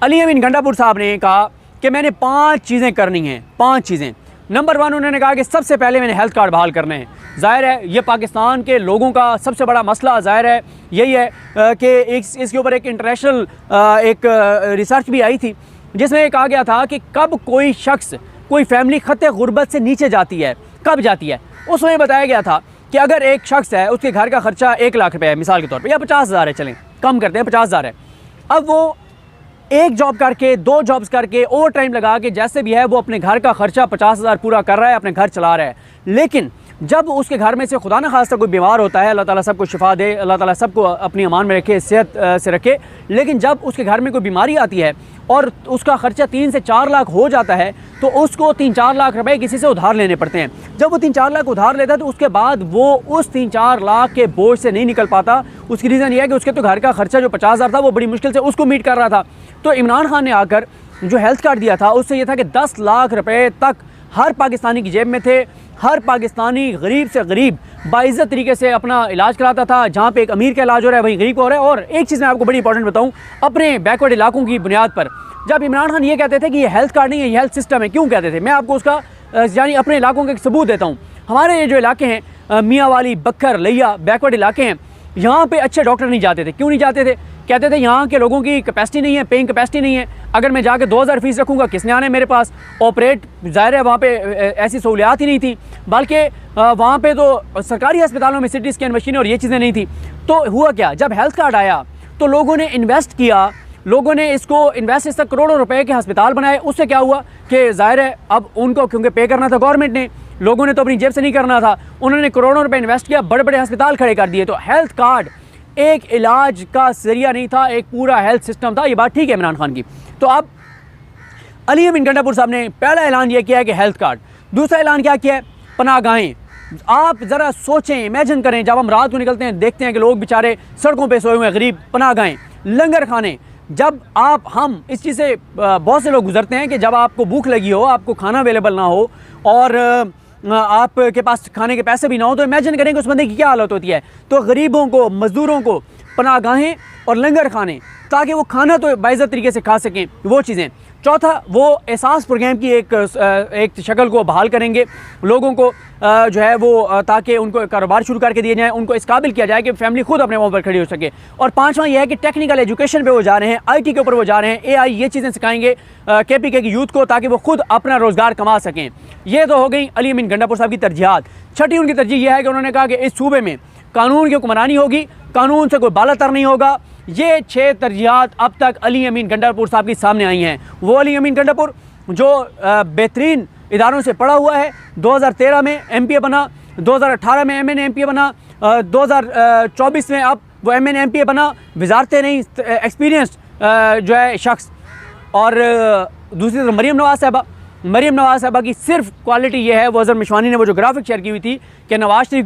अली अमीन गंडापुर साहब ने कहा कि मैंने 5 चीज़ें करनी हैं, 5 चीज़ें। नंबर 1 उन्होंने कहा कि सबसे पहले मैंने हेल्थ कार्ड बहाल करने हैं। ज़ाहिर है ये पाकिस्तान के लोगों का सबसे बड़ा मसला ज़ाहिर है यही है कि इसके ऊपर एक इंटरनेशनल एक रिसर्च भी आई थी जिसमें ये कहा गया था कि कब कोई शख्स, कोई फैमिली खत्ते गुर्बत से नीचे जाती है, कब जाती है। उसमें बताया गया था कि अगर एक शख्स है, उसके घर का खर्चा 1 लाख रुपये है मिसाल के तौर पर, या 50,000 है, चलें कम करते हैं 50,000 है। अब वो एक जॉब करके, 2 जॉब्स करके, ओवर टाइम लगा के, जैसे भी है वो अपने घर का खर्चा 50,000 पूरा कर रहा है, अपने घर चला रहा है। लेकिन जब उसके घर में से खुदा न खास्ता कोई बीमार होता है, अल्लाह ताला सबको शिफा दे, अल्लाह ताला सबको अपनी अमान में रखे, सेहत से रखे, लेकिन जब उसके घर में कोई बीमारी आती है और उसका खर्चा 3 से 4 लाख हो जाता है तो उसको 3-4 लाख रुपए किसी से उधार लेने पड़ते हैं। जब वो 3-4 लाख उधार लेता है तो उसके बाद वो उस 3-4 लाख के बोझ से नहीं निकल पाता। उसकी रीज़न ये है कि उसके तो घर का खर्चा जो 50,000 था वो बड़ी मुश्किल से उसको मीट कर रहा था। तो इमरान खान ने आकर जो हेल्थ कार्ड दिया था उससे ये था कि 10 लाख रुपए तक हर पाकिस्तानी की जेब में थे। हर पाकिस्तानी गरीब से गरीब बाइज़्ज़त तरीके से अपना इलाज कराता था। जहाँ पे एक अमीर का इलाज हो रहा है वहीं गरीब को हो रहा है। और एक चीज़ मैं आपको बड़ी इंपॉर्टेंट बताऊँ, अपने बैकवर्ड इलाकों की बुनियाद पर जब इमरान खान ये कहते थे कि ये हेल्थ कार्ड नहीं है, ये हेल्थ सिस्टम है, क्यों कहते थे, मैं आपको उसका यानी अपने इलाकों के सबूत देता हूँ। हमारे ये जो इलाके हैं मियाँ वाली, बक्खर, लिया, बैकवर्ड इलाके हैं, यहाँ पे अच्छे डॉक्टर नहीं जाते थे। क्यों नहीं जाते थे? कहते थे यहाँ के लोगों की कैपेसिटी नहीं है, पेइंग कैपेसिटी नहीं है। अगर मैं जाके 2,000 फीस रखूँगा किसने आने मेरे पास, ऑपरेट ज़ाहिर है वहाँ पे ऐसी सहूलियात ही नहीं थी। बल्कि वहाँ पे तो सरकारी अस्पतालों में सिटी स्कैन मशीनें और ये चीज़ें नहीं थी। तो हुआ क्या, जब हेल्थ कार्ड आया तो लोगों ने इन्वेस्ट किया, लोगों ने इसको इन्वेस्ट इस तक करोड़ों रुपए के अस्पताल बनाए। उससे क्या हुआ कि ज़ाहिर है अब उनको क्योंकि पे करना था गवर्नमेंट ने, लोगों ने तो अपनी जेब से नहीं करना था, उन्होंने करोड़ों रुपए इन्वेस्ट किया, बड़े बड़े अस्पताल खड़े कर दिए। तो हेल्थ कार्ड एक इलाज का जरिया नहीं था, एक पूरा हेल्थ सिस्टम था। ये बात ठीक है इमरान खान की। तो अब अली अमीन गंडापुर साहब ने पहला ऐलान यह किया है कि हेल्थ कार्ड। दूसरा ऐलान क्या किया है? पनाहगाहें। आप ज़रा सोचें, इमेजिन करें, जब हम रात को निकलते हैं देखते हैं कि लोग बेचारे सड़कों पे सोए हुए हैं, गरीब, पनाहगाहें, लंगर खाने। जब हम इस चीज़ से बहुत से लोग गुजरते हैं कि जब आपको भूख लगी हो, आपको खाना अवेलेबल ना हो और आपके पास खाने के पैसे भी ना हो, तो इमेजिन करें कि उस बंदे की क्या हालत होती है। तो गरीबों को, मज़दूरों को पनाहगाहें और लंगर खाने, ताकि वो खाना तो बाइज़्ज़त तरीके से खा सकें, वो चीज़ें। चौथा, वो एहसास प्रोग्राम की एक शक्ल को बहाल करेंगे लोगों को, जो है वो, ताकि उनको कारोबार शुरू करके दिए जाए, उनको इस काबिल किया जाए कि फैमिली खुद अपने पाँव पर खड़ी हो सके। और पाँचवां ये है कि टेक्निकल एजुकेशन पे वो जा रहे हैं, IT के ऊपर वो जा रहे हैं, AI, ये चीज़ें सिखाएंगे KPK की यूथ को, ताकि वो खुद अपना रोज़गार कमा सकें। ये तो हो गई अली अमीन गंडापुर साहब की तरजीहात। छठी उनकी तरजीह यह है कि उन्होंने कहा कि इस सूबे में कानून की हुक्मरानी होगी, कानून से कोई बालातर नहीं होगा। ये 6 तरजीहात अब तक अली अमीन गंडापुर साहब के सामने आई हैं। वो अली अमीन गंडापुर जो बेहतरीन इदारों से पढ़ा हुआ है, 2013 में MPA बना, 2018 में MNA MPA बना, 2024 में अब वो MNA MPA बना, वजारतें नहीं, एक्सपीरियंस्ड जो है शख्स। और दूसरी तरफ मरीम नवाज़ साहबा की सिर्फ क्वालिटी ये है, वो अज़हर मिशवानी ने वो जो ग्राफिक शेयर की हुई थी कि नवाज शरीफ